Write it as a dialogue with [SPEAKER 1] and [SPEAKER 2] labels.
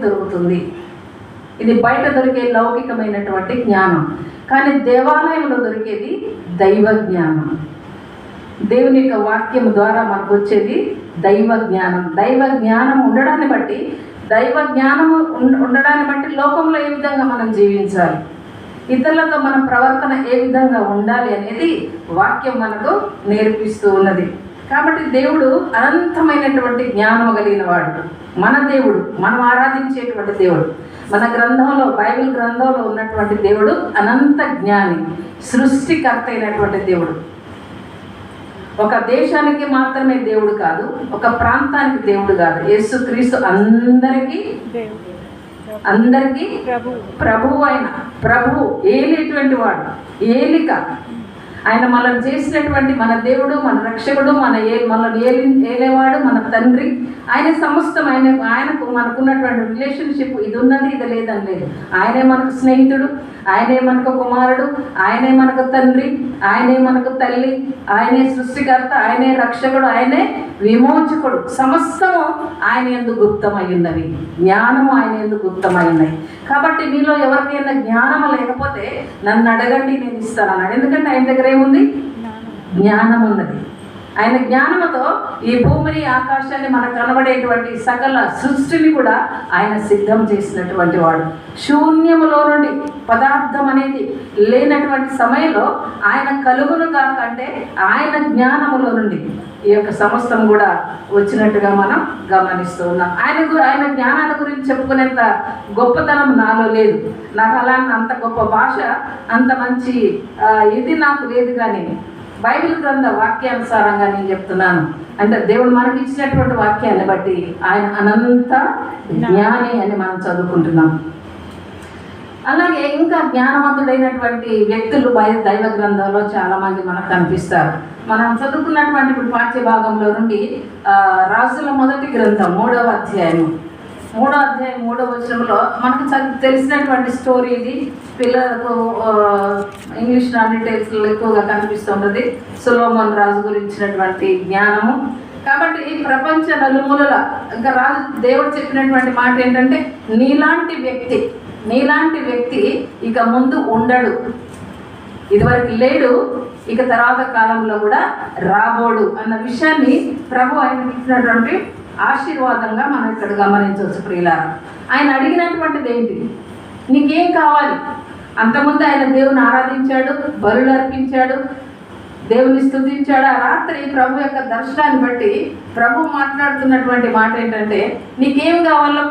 [SPEAKER 1] దొరుకుతుంది. ఇది బయట దొరికే లౌకికమైనటువంటి జ్ఞానం. కానీ దేవాలయంలో దొరికేది దైవ జ్ఞానం. దేవుని యొక్క వాక్యం ద్వారా మనకు వచ్చేది దైవ జ్ఞానం. దైవ జ్ఞానం ఉండడాన్ని బట్టి లోకంలో ఏ విధంగా మనం జీవించాలి, ఇతరులతో మన ప్రవర్తన ఏ విధంగా ఉండాలి అనేది వాక్యం మనకు నేర్పిస్తూ ఉన్నది. కాబట్టి దేవుడు అనంతమైనటువంటి జ్ఞానం కలిగిన వాడు. మన దేవుడు, మనం ఆరాధించేటువంటి దేవుడు, మన గ్రంథంలో, బైబిల్ గ్రంథంలో ఉన్నటువంటి దేవుడు అనంత జ్ఞాని, సృష్టికర్త అయినటువంటి దేవుడు. ఒక దేశానికి మాత్రమే దేవుడు కాదు, ఒక ప్రాంతానికి దేవుడు కాదు. యేసుక్రీస్తు అందరికీ ప్రభువు అయిన ప్రభువు, ఏలేటువంటి వాడు, ఏలిక. ఆయన మనల్ని చేసినటువంటి మన దేవుడు, మన రక్షకుడు, మనల్ని ఏలేవాడు, మన తండ్రి. ఆయన సమస్తం, ఆయనకు మనకున్నటువంటి రిలేషన్షిప్ ఇది ఉన్నది, ఇది లేదని లేదు. ఆయనే మనకు స్నేహితుడు, ఆయనే మనకు కుమారుడు, ఆయనే మనకు తండ్రి, ఆయనే మనకు తల్లి, ఆయనే సృష్టికర్త, ఆయనే రక్షకుడు, ఆయనే విమోచకుడు. సమస్తము ఆయన యందు గుప్తమై ఉన్నవి, జ్ఞానము ఆయన యందు గుప్తమై ఉన్నాయి. కాబట్టి మీలో ఎవరికైనా జ్ఞానము లేకపోతే నన్ను అడగండి, నేను ఇస్తాను అన్నాడు. ఎందుకంటే ఆయన దగ్గర ఏముంది? జ్ఞానం ఉన్నది. ఆయన జ్ఞానముతో ఈ భూమిని, ఆకాశాన్ని, మనకు కనబడేటువంటి సకల సృష్టిని కూడా ఆయన సిద్ధం చేసినటువంటి వాడు. శూన్యములో నుండి పదార్థం అనేది లేనటువంటి సమయంలో ఆయన కలుగును కాకంటే ఆయన జ్ఞానములో నుండి ఈ యొక్క సమస్తం కూడా వచ్చినట్టుగా మనం గమనిస్తూ ఉన్నాం. ఆయన జ్ఞానాల గురించి చెప్పుకునేంత గొప్పతనం నాలో లేదు. నాకు అంత గొప్ప భాష, అంత మంచి ఇది నాకు లేదు. కానీ బైబిల్ గ్రంథ వాక్యానుసారంగా నేను చెప్తున్నాను. అంటే దేవుడు మనకి ఇచ్చినటువంటి వాక్యాన్ని బట్టి ఆయన అనంత జ్ఞాని అని మనం చదువుకుంటున్నాం. అలాగే ఇంకా జ్ఞానవంతుడైనటువంటి వ్యక్తులు దైవ గ్రంథంలో చాలామంది మనకు కనిపిస్తారు. మనం చదువుకున్నటువంటి ఇప్పుడు పాఠ్య భాగంలో నుండి రాజుల మొదటి గ్రంథం 3వ అధ్యాయం 3వ వచనంలో మనకు తెలిసినటువంటి స్టోరీ ఇది. పిల్లలకు ఇంగ్లీష్ నాన్ డీటెయిల్స్లో ఎక్కువగా కనిపిస్తుంటుంది. సొలొమోను రాజు గురించినటువంటి జ్ఞానము. కాబట్టి ఈ ప్రపంచ నలుమూలల ఇంకా దేవుడు చెప్పినటువంటి మాట ఏంటంటే, నీలాంటి వ్యక్తి ఇక ముందు ఉండడు, ఇదివరకు లేడు, ఇక తర్వాత కాలంలో కూడా రాబోడు అన్న విషయాన్ని ప్రభు ఆయనకి ఇచ్చినటువంటి ఆశీర్వాదంగా మనం ఇక్కడ గమనించవచ్చు. ప్రియులారా, ఆయన అడిగినటువంటిది ఏంటి? నీకేం కావాలి? అంతకుముందు ఆయన దేవుని ఆరాధించాడు, బలులు అర్పించాడు, దేవుని స్తుతించాడు. ఆ రాత్రి ప్రభు యొక్క దర్శనాన్ని బట్టి ప్రభు మాట్లాడుతున్నటువంటి మాట ఏంటంటే, నీకేం కావాలో